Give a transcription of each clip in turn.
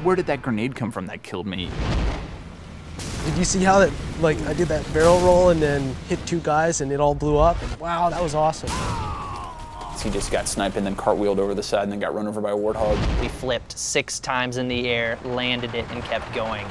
where did that grenade come from that killed me? Did you see how that, like, I did that barrel roll and then hit 2 guys and it all blew up? And wow, that was awesome. He just got sniped and then cartwheeled over the side and then got run over by a warthog. We flipped 6 times in the air, landed it, and kept going.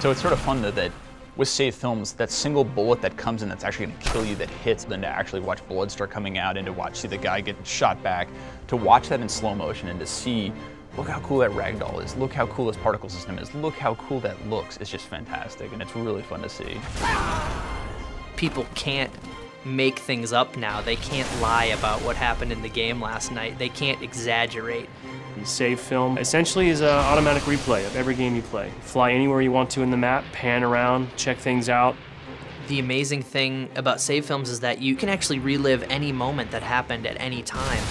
So it's sort of fun that with save films, that single bullet that comes in that's actually gonna kill you that hits, then to actually watch blood start coming out and to see the guy get shot back, to watch that in slow motion and to see, look how cool that ragdoll is, look how cool this particle system is, look how cool that looks. It's just fantastic and it's really fun to see. People can't make things up now. They can't lie about what happened in the game last night. They can't exaggerate. Save film essentially is an automatic replay of every game you play. Fly anywhere you want to in the map, pan around, check things out. The amazing thing about save films is that you can actually relive any moment that happened at any time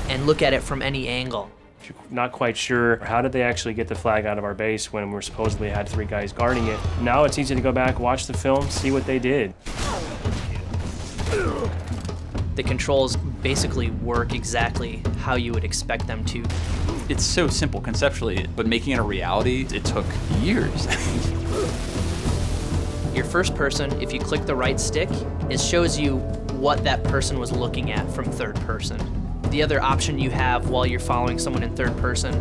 and look at it from any angle. If you're not quite sure, how did they actually get the flag out of our base when we supposedly had 3 guys guarding it? Now it's easy to go back, watch the film, see what they did. The controls basically work exactly how you would expect them to. It's so simple conceptually, but making it a reality, it took years. Your first person, if you click the right stick, it shows you what that person was looking at from third person. The other option you have while you're following someone in third person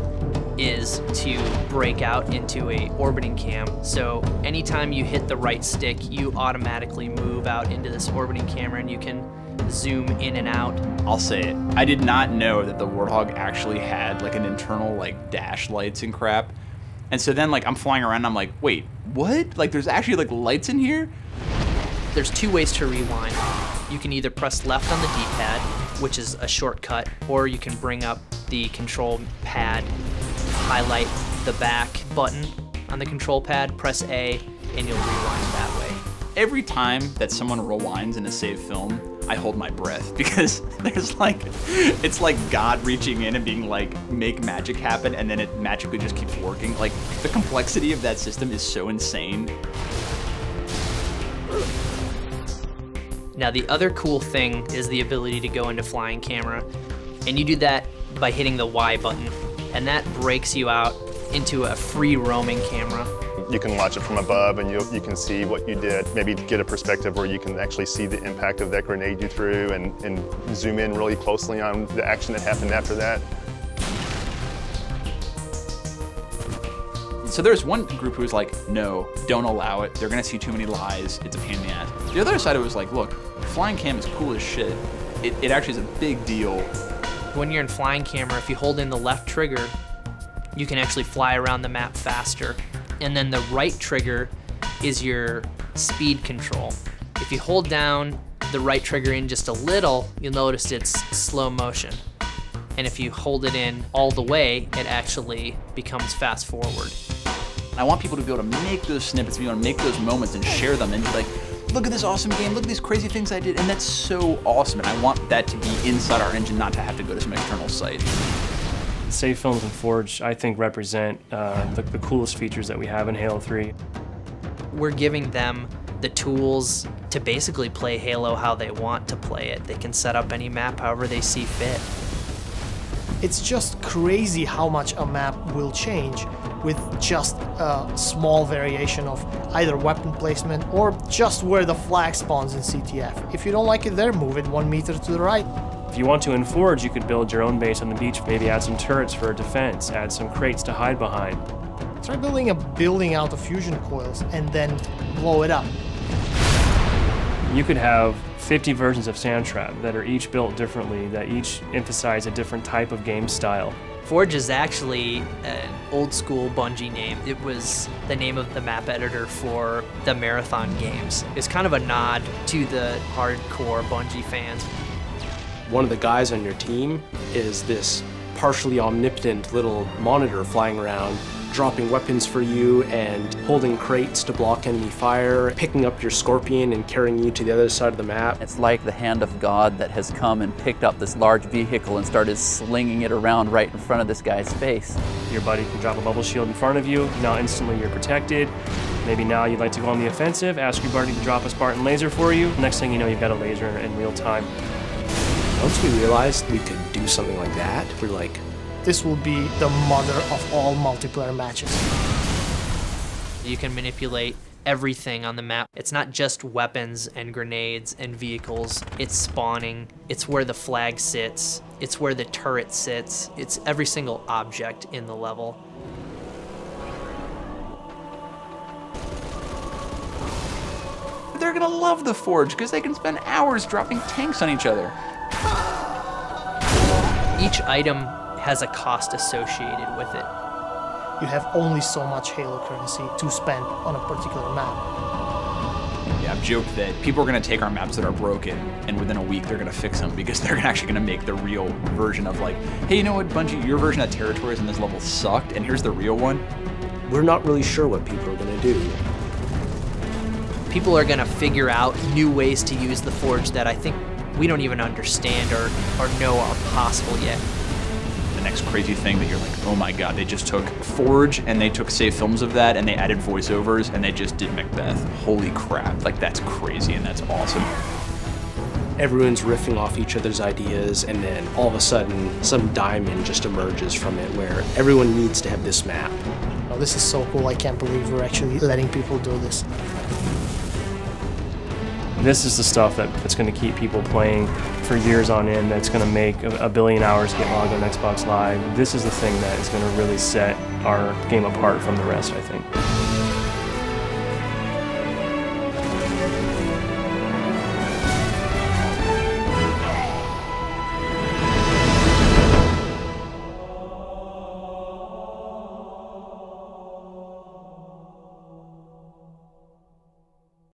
is to break out into a orbiting cam. So anytime you hit the right stick, you automatically move out into this orbiting camera and you can zoom in and out. I'll say it. I did not know that the Warthog actually had like an internal like dash lights and crap. And so then like I'm flying around and I'm like, wait, what? Like there's actually like lights in here? There's 2 ways to rewind. You can either press left on the D-pad, which is a shortcut, or you can bring up the control pad, highlight the back button on the control pad, press A, and you'll rewind that way. Every time that someone rewinds in a save film, I hold my breath because there's like, it's like God reaching in and being like, make magic happen, and then it magically just keeps working. Like, the complexity of that system is so insane. Now the other cool thing is the ability to go into flying camera, and you do that by hitting the Y button, and that breaks you out into a free roaming camera. You can watch it from above and you can see what you did, maybe get a perspective where you can actually see the impact of that grenade you threw and zoom in really closely on the action that happened after that. So there's one group who's like, no, don't allow it. They're gonna see too many lies. It's a pain in the ass. The other side of it was like, look, flying cam is cool as shit. It actually is a big deal. When you're in flying camera, if you hold in the left trigger, you can actually fly around the map faster. And then the right trigger is your speed control. If you hold down the right trigger in just a little, you'll notice it's slow motion. And if you hold it in all the way, it actually becomes fast forward. I want people to be able to make those snippets, be able to make those moments and share them and be like, look at this awesome game, look at these crazy things I did, and that's so awesome. And I want that to be inside our engine, not to have to go to some external site. Save films and Forge, I think, represent the coolest features that we have in Halo 3. We're giving them the tools to basically play Halo how they want to play it. They can set up any map however they see fit. It's just crazy how much a map will change with just a small variation of either weapon placement or just where the flag spawns in CTF. If you don't like it there, move it 1 meter to the right. If you want to in Forge, you could build your own base on the beach, maybe add some turrets for defense, add some crates to hide behind. Try building a building out of fusion coils and then blow it up. You could have 50 versions of Sandtrap that are each built differently, that each emphasize a different type of game style. Forge is actually an old school Bungie name. It was the name of the map editor for the Marathon games. It's kind of a nod to the hardcore Bungie fans. One of the guys on your team is this partially omnipotent little monitor flying around, dropping weapons for you and holding crates to block enemy fire, picking up your Scorpion and carrying you to the other side of the map. It's like the hand of God that has come and picked up this large vehicle and started slinging it around right in front of this guy's face. Your buddy can drop a bubble shield in front of you, now instantly you're protected. Maybe now you'd like to go on the offensive, ask your buddy to drop a Spartan laser for you. Next thing you know, you've got a laser in real time. Once we realized we could do something like that, we're like, this will be the mother of all multiplayer matches. You can manipulate everything on the map. It's not just weapons and grenades and vehicles. It's spawning. It's where the flag sits. It's where the turret sits. It's every single object in the level. They're gonna love the Forge because they can spend hours dropping tanks on each other. Each item has a cost associated with it. You have only so much Halo currency to spend on a particular map. Yeah, I've joked that people are going to take our maps that are broken, and within a week they're going to fix them because they're actually going to make the real version of like, hey, you know what, Bungie, your version of territories in this level sucked, and here's the real one. we're not really sure what people are going to do. People are going to figure out new ways to use the Forge that I think we don't even understand or know are possible yet. The next crazy thing that you're like, oh my god, they just took Forge and they took save films of that and they added voiceovers and they just did Macbeth. Holy crap, like that's crazy and that's awesome. Everyone's riffing off each other's ideas, and then all of a sudden some diamond just emerges from it where everyone needs to have this map. Oh, this is so cool. I can't believe we're actually letting people do this. This is the stuff that's going to keep people playing for years on end, that's going to make a billion hours get logged on Xbox Live. This is the thing that is going to really set our game apart from the rest, I think.